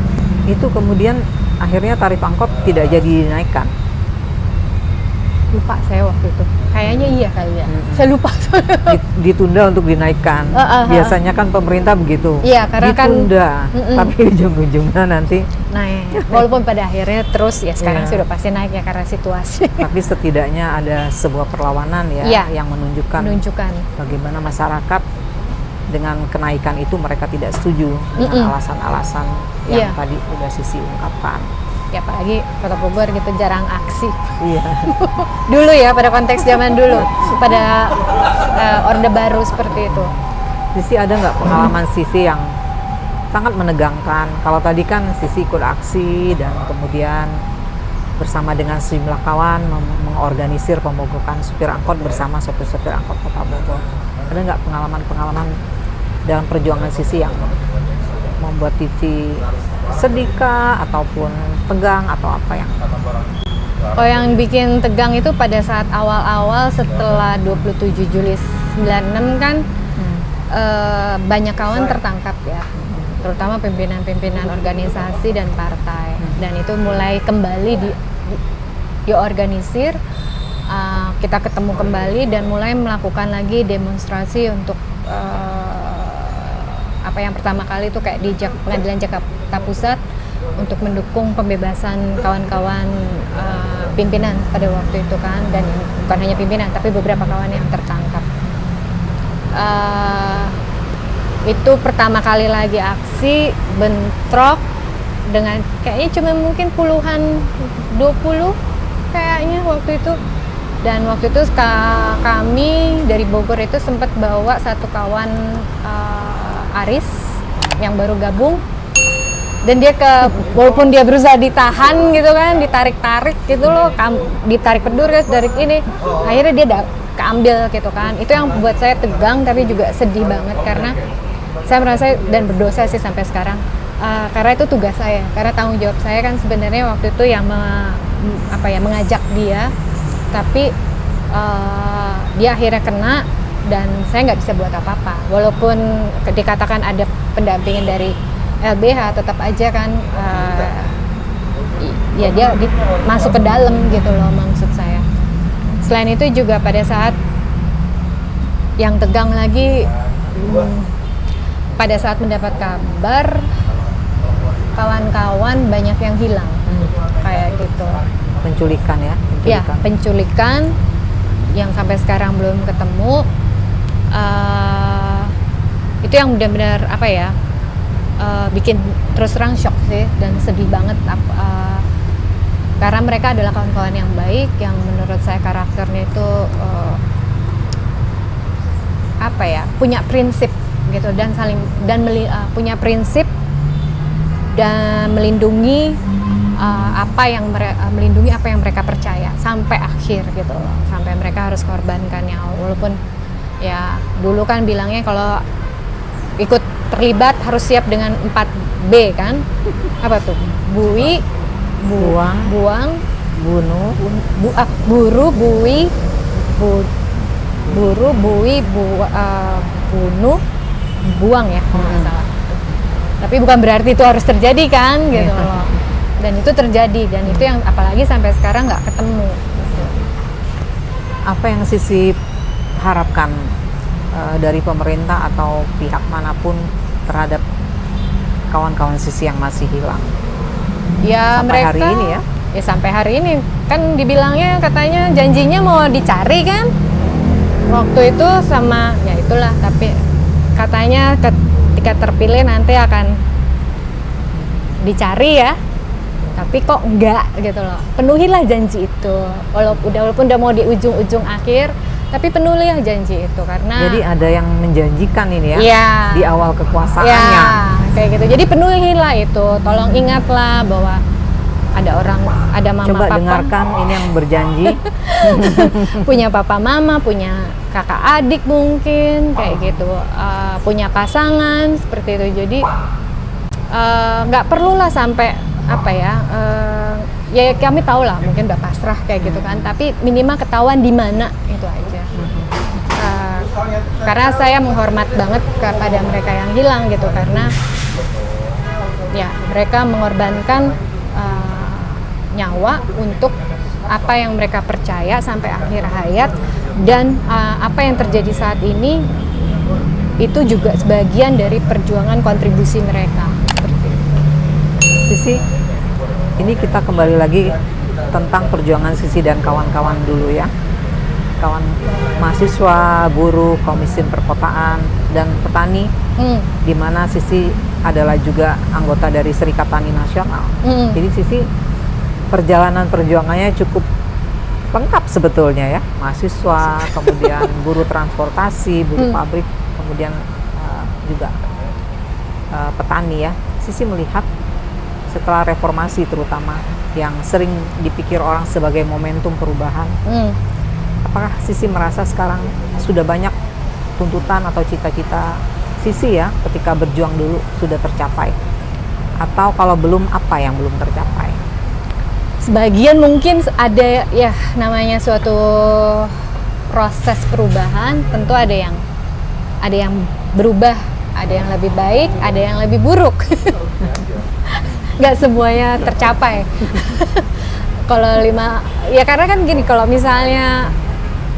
Itu kemudian akhirnya tarif angkot tidak jadi dinaikkan. Lupa saya waktu itu, kayaknya iya kali ya. Saya lupa. Ditunda untuk dinaikkan. Biasanya kan pemerintah begitu. Iya, karena ditunda, tapi ujung-ujungnya nanti naik. Walaupun pada akhirnya terus ya sekarang sudah pasti naik ya karena situasi. Tapi setidaknya ada sebuah perlawanan ya, yang menunjukkan bagaimana masyarakat dengan kenaikan itu mereka tidak setuju dengan alasan-alasan yang tadi udah Sisi ungkapkan. Ya apalagi Kota Bogor gitu jarang aksi. Iya. Dulu ya, pada konteks zaman dulu, pada Orde Baru seperti itu. Sisi ada nggak pengalaman Sisi yang sangat menegangkan? Kalau tadi kan Sisi ikut aksi dan kemudian bersama dengan sejumlah kawan mengorganisir pemogokan supir angkot bersama supir-supir angkot Kota Bogor. Ada nggak pengalaman-pengalaman dalam perjuangan Sisi yang membuat Cici sedih ataupun tegang atau apa yang? Oh, yang bikin tegang itu pada saat awal-awal setelah 27 Juli 96 kan banyak kawan tertangkap ya, terutama pimpinan-pimpinan organisasi dan partai, dan itu mulai kembali diorganisir, kita ketemu kembali dan mulai melakukan lagi demonstrasi untuk yang pertama kali itu kayak di Pengadilan Jakarta Pusat untuk mendukung pembebasan kawan-kawan pimpinan pada waktu itu kan, dan bukan hanya pimpinan tapi beberapa kawan yang tertangkap. Itu pertama kali lagi aksi bentrok dengan kayaknya cuma mungkin puluhan, 20 kayaknya waktu itu. Dan waktu itu kami dari Bogor itu sempat bawa satu kawan Aris yang baru gabung, dan dia walaupun dia berusaha ditahan gitu kan, ditarik-tarik gitu loh, ditarik pedur guys dari ini, akhirnya dia keambil gitu kan. Itu yang buat saya tegang tapi juga sedih banget, karena saya merasa dan berdosa sih sampai sekarang, karena itu tugas saya, karena tanggung jawab saya kan sebenarnya waktu itu yang mengajak dia, tapi dia akhirnya kena dan saya nggak bisa buat apa-apa. Walaupun dikatakan ada pendampingan dari LBH, tetap aja kan ya dia masuk ke dalam gitu loh, maksud saya. Selain itu juga pada saat yang tegang lagi, pada saat mendapat kabar kawan-kawan banyak yang hilang, kayak gitu. Penculikan ya? Ya, penculikan yang sampai sekarang belum ketemu. Itu yang benar-benar bikin terus terang shock sih dan sedih banget, karena mereka adalah kawan-kawan yang baik, yang menurut saya karakternya itu punya prinsip gitu, dan punya prinsip dan melindungi melindungi apa yang mereka percaya sampai akhir gitu loh, sampai mereka harus korbankan nyawa. Walaupun ya dulu kan bilangnya kalau ikut terlibat harus siap dengan 4B kan, apa tuh, buang, bunuh, buru, bunuh, buang ya, kalau nggak salah. Tapi bukan berarti itu harus terjadi kan, gitu loh. Dan itu terjadi, dan itu yang apalagi sampai sekarang nggak ketemu. Gitu. Apa yang Sisi harapkan dari pemerintah atau pihak manapun terhadap kawan-kawan Sisi yang masih hilang? Ya Sampai mereka, hari ini ya? Ya sampai hari ini kan dibilangnya katanya janjinya mau dicari kan. Waktu itu sama ya itulah, tapi katanya ketika terpilih nanti akan dicari ya. Tapi kok enggak gitu loh. Penuhilah janji itu. Walaupun udah mau di ujung-ujung akhir, tapi penuhilah janji itu karena Jadi ada yang menjanjikan ini ya, ya, di awal kekuasaannya. ya, kayak gitu. Jadi penuhilah itu. Tolong ingatlah bahwa ada mama Coba papa. dengarkan ini yang berjanji. Punya papa mama, punya kakak adik mungkin kayak gitu, punya pasangan seperti itu. Jadi nggak perlulah sampai apa ya, ya kami tahu lah mungkin udah pasrah kayak gitu kan, tapi minimal ketahuan di mana itu aja. Karena saya menghormat banget kepada mereka yang hilang gitu, karena ya mereka mengorbankan nyawa untuk apa yang mereka percaya sampai akhir hayat, dan apa yang terjadi saat ini itu juga sebagian dari perjuangan kontribusi mereka. Seperti itu. Sisi, ini kita kembali lagi tentang perjuangan Sisi dan kawan-kawan dulu ya. Kawan mahasiswa, buruh, komisi perkotaan, dan petani, di mana Sisi adalah juga anggota dari Serikat Tani Nasional. Jadi Sisi perjalanan perjuangannya cukup lengkap sebetulnya ya, mahasiswa, kemudian buruh transportasi, buruh pabrik, kemudian juga petani ya. Sisi melihat setelah reformasi terutama yang sering dipikir orang sebagai momentum perubahan, apakah Sisi merasa sekarang sudah banyak tuntutan atau cita-cita Sisi ya ketika berjuang dulu sudah tercapai, atau kalau belum, apa yang belum tercapai? Sebagian mungkin ada ya, namanya suatu proses perubahan, tentu ada yang berubah, ada yang lebih baik, ada yang lebih buruk. Nggak semuanya tercapai. Kalau ya karena kan gini, kalau misalnya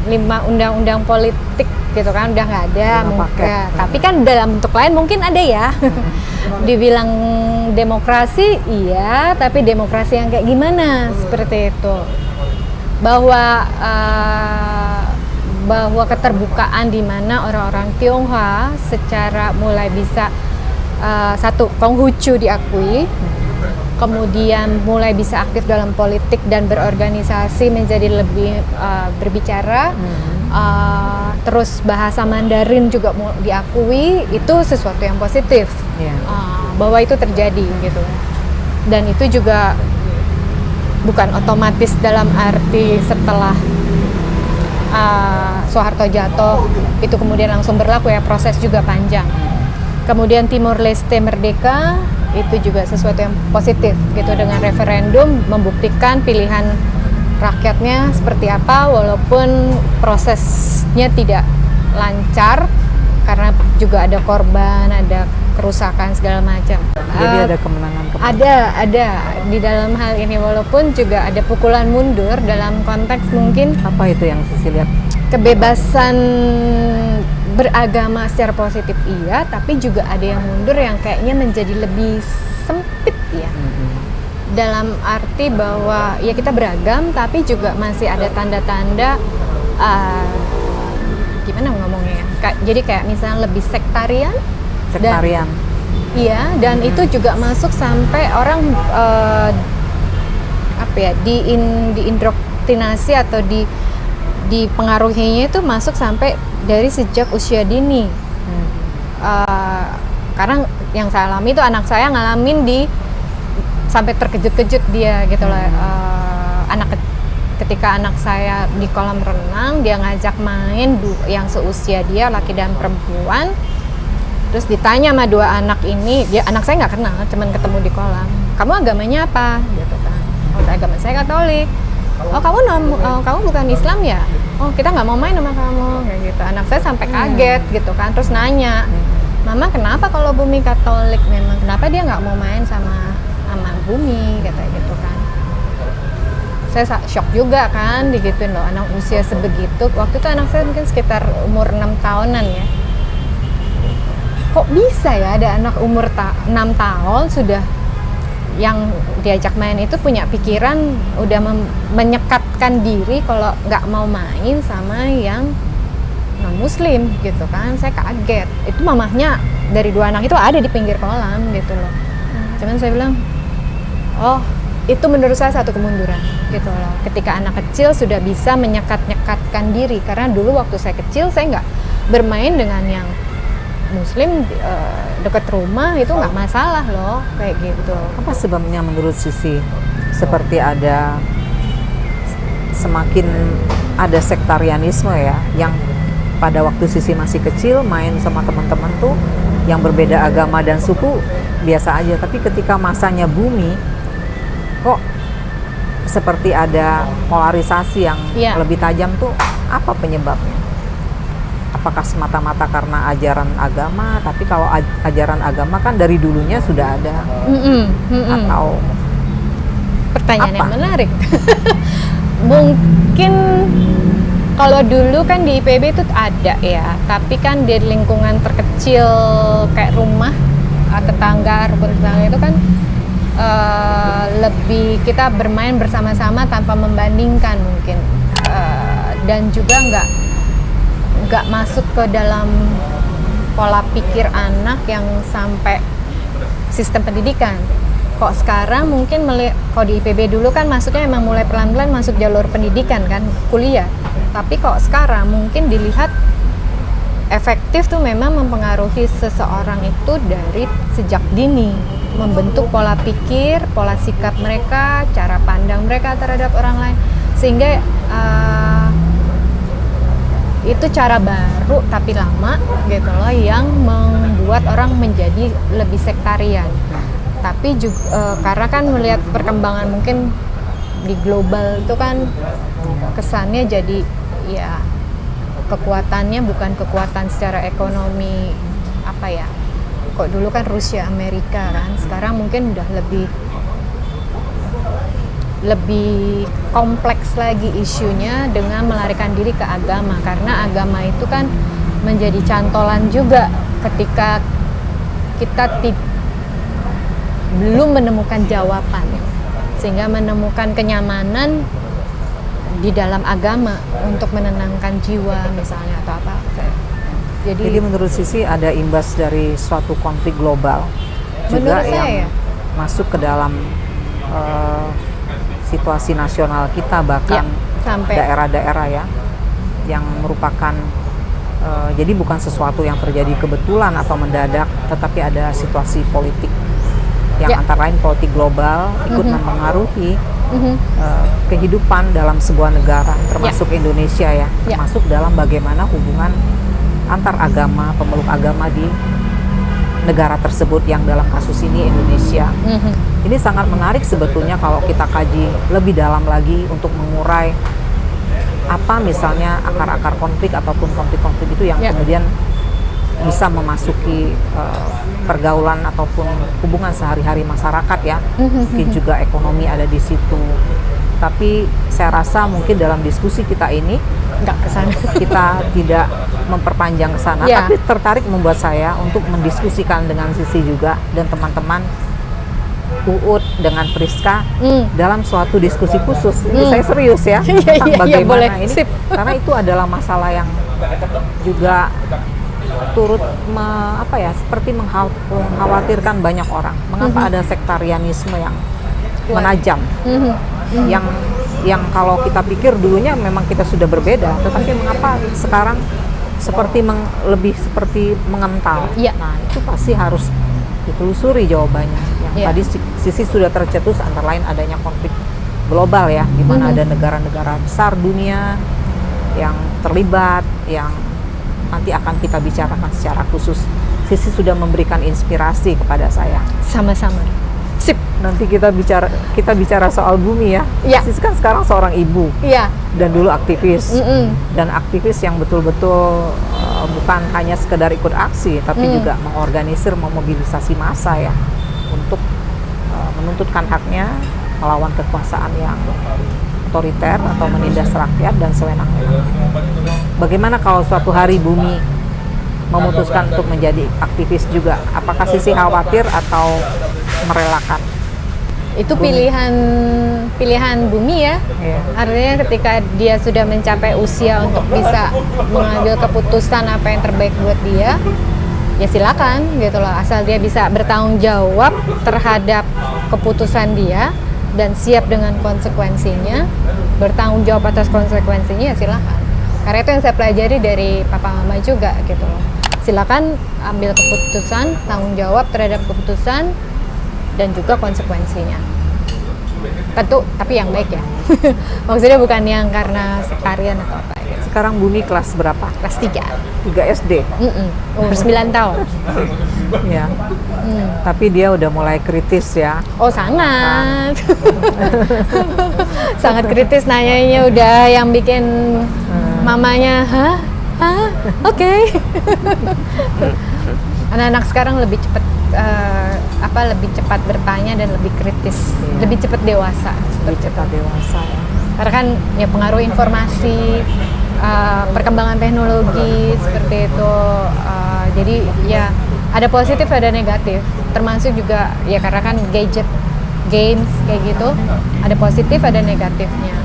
5 undang-undang politik gitu kan udah nggak ada mungkin, tapi kan dalam bentuk lain mungkin ada ya. Dibilang demokrasi iya, tapi demokrasi yang kayak gimana, seperti itu. Bahwa keterbukaan di mana orang-orang Tionghoa secara mulai bisa satu, Konghucu diakui, kemudian mulai bisa aktif dalam politik dan berorganisasi, menjadi lebih berbicara, terus bahasa Mandarin juga diakui, itu sesuatu yang positif. Bahwa itu terjadi gitu, dan itu juga bukan otomatis dalam arti setelah Soeharto jatuh itu kemudian langsung berlaku ya, proses juga panjang. Kemudian Timor Leste merdeka, itu juga sesuatu yang positif gitu, dengan referendum membuktikan pilihan rakyatnya seperti apa, walaupun prosesnya tidak lancar karena juga ada korban, ada kerusakan segala macam. Jadi ada kemenangan. Ada di dalam hal ini, walaupun juga ada pukulan mundur dalam konteks mungkin Apa itu yang Sisi lihat? kebebasan beragama secara positif iya, tapi juga ada yang mundur yang kayaknya menjadi lebih sempit ya. Dalam arti bahwa ya kita beragam, tapi juga masih ada tanda-tanda gimana ngomongnya ya? Jadi kayak misalnya lebih sektarian. Iya, dan itu juga masuk sampai orang diindoktrinasi atau dipengaruhinya itu masuk sampai dari sejak usia dini. Karena yang saya alami itu, anak saya ngalamin sampai terkejut-kejut dia gitu loh. Ketika anak saya di kolam renang, dia ngajak main yang seusia dia, laki dan perempuan. Terus ditanya sama 2 anak ini, anak saya nggak kenal, cuman ketemu di kolam. Kamu agamanya apa? Gitu kan. Oh, agama saya Katolik. Oh, kamu bukan Islam ya? Oh, kita nggak mau main sama kamu, kayak gitu. Anak saya sampai kaget gitu kan, terus nanya, Mama kenapa kalau Bumi Katolik memang, kenapa dia nggak mau main sama Bumi, kata gitu kan. Saya shock juga kan, digituin loh, anak usia sebegitu. Waktu itu anak saya mungkin sekitar umur 6 tahunan ya. Kok bisa ya ada anak umur 6 tahun sudah yang diajak main itu punya pikiran udah menyekatkan diri kalau nggak mau main sama yang non muslim gitu kan. Saya kaget, itu mamahnya dari 2 anak itu ada di pinggir kolam gitu loh. Cuman saya bilang, oh itu menurut saya satu kemunduran gitu loh, ketika anak kecil sudah bisa menyekat-nyekatkan diri. Karena dulu waktu saya kecil saya nggak bermain dengan yang muslim dekat rumah, itu nggak masalah loh kayak gitu. Apa sebabnya menurut Sisi seperti ada semakin ada sektarianisme ya, yang pada waktu Sisi masih kecil main sama teman-teman tuh yang berbeda agama dan suku biasa aja, tapi ketika masanya Bumi kok seperti ada polarisasi yang lebih tajam tuh, apa penyebabnya? Apakah semata-mata karena ajaran agama? Tapi kalau ajaran agama kan dari dulunya sudah ada. Atau pertanyaan apa? yang menarik. Mungkin kalau dulu kan di IPB itu ada ya, tapi kan di lingkungan terkecil kayak rumah, tetangga, rukun tetangga itu kan lebih kita bermain bersama-sama tanpa membandingkan mungkin, dan juga nggak masuk ke dalam pola pikir anak yang sampai sistem pendidikan. Kok sekarang mungkin kalau di IPB dulu kan masuknya emang mulai pelan-pelan masuk jalur pendidikan kan, kuliah. Tapi kok sekarang mungkin dilihat efektif tuh memang mempengaruhi seseorang itu dari sejak dini, membentuk pola pikir, pola sikap mereka, cara pandang mereka terhadap orang lain, sehingga itu cara baru tapi lama gitu loh, yang membuat orang menjadi lebih sektarian. Tapi juga karena kan melihat perkembangan mungkin di global itu kan kesannya jadi ya kekuatannya bukan kekuatan secara ekonomi apa ya, kok dulu kan Rusia Amerika kan, sekarang mungkin udah lebih kompleks lagi isunya dengan melarikan diri ke agama, karena agama itu kan menjadi cantolan juga ketika kita belum menemukan jawaban, sehingga menemukan kenyamanan di dalam agama untuk menenangkan jiwa misalnya atau apa. Jadi menurut Sisi ada imbas dari suatu konflik global juga yang masuk ke dalam situasi nasional kita, bahkan sampai daerah-daerah ya, yang merupakan jadi bukan sesuatu yang terjadi kebetulan atau mendadak, tetapi ada situasi politik yang antara lain politik global ikut mempengaruhi kehidupan dalam sebuah negara, termasuk Indonesia ya, termasuk dalam bagaimana hubungan antar agama, pemeluk agama di negara tersebut, yang dalam kasus ini Indonesia. Ini sangat menarik sebetulnya kalau kita kaji lebih dalam lagi untuk mengurai apa misalnya akar-akar konflik ataupun konflik-konflik itu yang kemudian bisa memasuki pergaulan ataupun hubungan sehari-hari masyarakat ya. Mungkin juga ekonomi ada di situ. Tapi saya rasa mungkin dalam diskusi kita ini nggak kesana. Kita tidak memperpanjang ke sana, tapi tertarik membuat saya untuk mendiskusikan dengan Sisi juga dan teman-teman Uut dengan Priska dalam suatu diskusi khusus. Ini saya serius ya, tentang bagaimana ini, karena itu adalah masalah yang juga turut seperti mengkhawatirkan banyak orang. Mengapa ada sektarianisme yang menajam, yang kalau kita pikir dulunya memang kita sudah berbeda, tetapi mengapa sekarang lebih seperti mengental? Nah itu pasti harus ditelusuri jawabannya. Yang tadi Sisi sudah tercetus antara lain adanya konflik global ya, di mana ada negara-negara besar dunia yang terlibat, yang nanti akan kita bicarakan secara khusus. Sisi sudah memberikan inspirasi kepada saya. Sama-sama. Sip. Nanti kita bicara soal Bumi ya. Sisi kan sekarang seorang ibu. Dan dulu aktivis. Dan aktivis yang betul-betul bukan hanya sekedar ikut aksi, tapi juga mengorganisir, memobilisasi massa ya untuk menuntutkan haknya, melawan kekuasaan yang otoriter atau menindas rakyat dan sewenang-wenang. Bagaimana kalau suatu hari Bumi memutuskan untuk menjadi aktivis juga? Apakah Sisi khawatir atau merelakan? Itu pilihan Bumi ya. Iya. Artinya ketika dia sudah mencapai usia untuk bisa mengambil keputusan apa yang terbaik buat dia, ya silakan gitu loh. Asal dia bisa bertanggung jawab terhadap keputusan dia dan siap dengan konsekuensinya, bertanggung jawab atas konsekuensinya, ya silakan. Karena itu yang saya pelajari dari Papa Mama juga gitu loh. Silakan ambil keputusan, tanggung jawab terhadap keputusan dan juga konsekuensinya. Tentu, tapi yang baik ya. Maksudnya bukan yang karena sekalian atau apa gitu. Sekarang Bumi kelas berapa? Kelas 3. 3 SD. Umur 9 tahun. Ya. Tapi dia udah mulai kritis ya. Oh, sangat. Sangat kritis, nanyanya udah yang bikin mamanya, "Hah? Hah? Oke." Anak-anak sekarang lebih cepat bertanya dan lebih kritis, lebih cepat dewasa. Lebih cepat dewasa ya. Karena kan ya pengaruh informasi, perkembangan teknologi seperti itu. Jadi ya ada positif ada negatif. Termasuk juga ya karena kan gadget, games kayak gitu, ada positif ada negatifnya.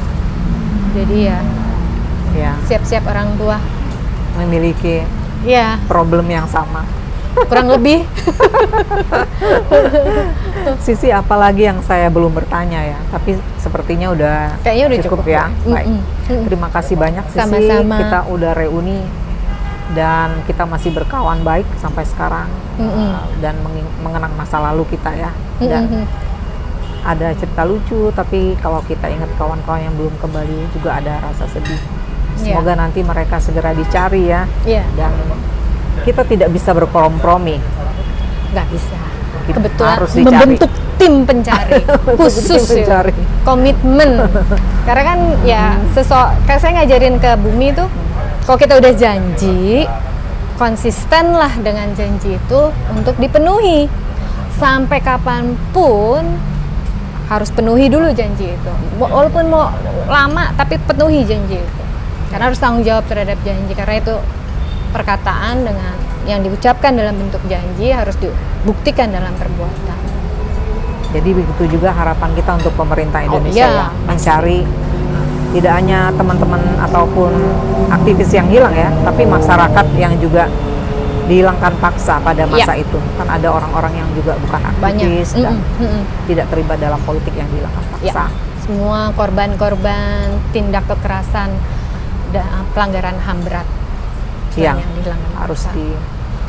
Jadi ya siap-siap orang tua memiliki problem yang sama. Kurang lebih. Sisi apalagi yang saya belum bertanya ya, tapi sepertinya kayaknya udah cukup ya. Baik. Terima kasih banyak Sisi. Sama-sama. Kita udah reuni dan kita masih berkawan baik sampai sekarang dan mengenang masa lalu kita ya. Dan ada cerita lucu, tapi kalau kita ingat kawan-kawan yang belum kembali juga ada rasa sedih. Semoga nanti mereka segera dicari ya. Dan kita tidak bisa berkompromi. Nggak bisa. Kita Kebetulan harus dicari. membentuk tim pencari khusus Tim pencari. Ya. Komitmen. Karena kan ya kayak saya ngajarin ke Bumi tuh, kalau kita udah janji, konsisten lah dengan janji itu untuk dipenuhi. Sampai kapanpun harus penuhi dulu janji itu. Walaupun mau lama, tapi penuhi janji itu. Karena harus tanggung jawab terhadap janji. Karena itu perkataan dengan yang diucapkan dalam bentuk janji harus dibuktikan dalam perbuatan. Jadi begitu juga harapan kita untuk pemerintah Indonesia ya, mencari tidak hanya teman-teman ataupun aktivis yang hilang ya, tapi masyarakat yang juga dihilangkan paksa pada masa itu. Kan ada orang-orang yang juga bukan aktivis dan tidak terlibat dalam politik yang dihilangkan paksa. Semua korban-korban tindak kekerasan dan pelanggaran HAM berat yang harus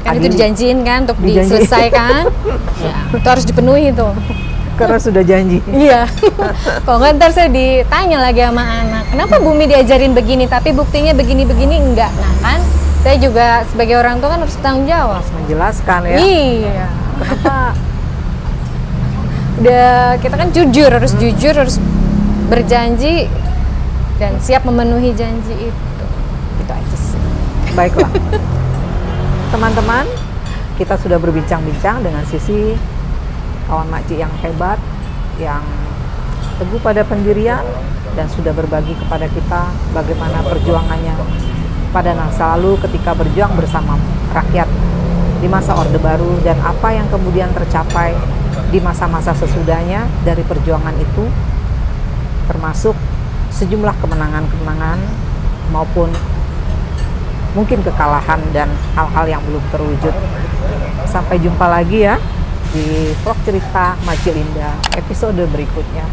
kan itu dijanjiin kan untuk diselesaikan. Itu harus dipenuhi itu. Karena sudah janji. Iya. Kalau nggak ntar saya ditanya lagi sama anak, kenapa Bumi diajarin begini tapi buktinya begini-begini enggak? Nah kan, saya juga sebagai orang tua kan harus tanggung jawab. Harus menjelaskan ya. Iya. Kenapa? Kita kan harus jujur, harus berjanji dan siap memenuhi janji itu. Itu aja sih. Baiklah. Teman-teman, kita sudah berbincang-bincang dengan Sisi, kawan makcik yang hebat, yang teguh pada pendirian dan sudah berbagi kepada kita bagaimana perjuangannya pada masa lalu ketika berjuang bersama rakyat di masa Orde Baru dan apa yang kemudian tercapai di masa-masa sesudahnya dari perjuangan itu, termasuk sejumlah kemenangan-kemenangan maupun mungkin kekalahan dan hal-hal yang belum terwujud. Sampai jumpa lagi ya di vlog cerita Makcik Linda episode berikutnya.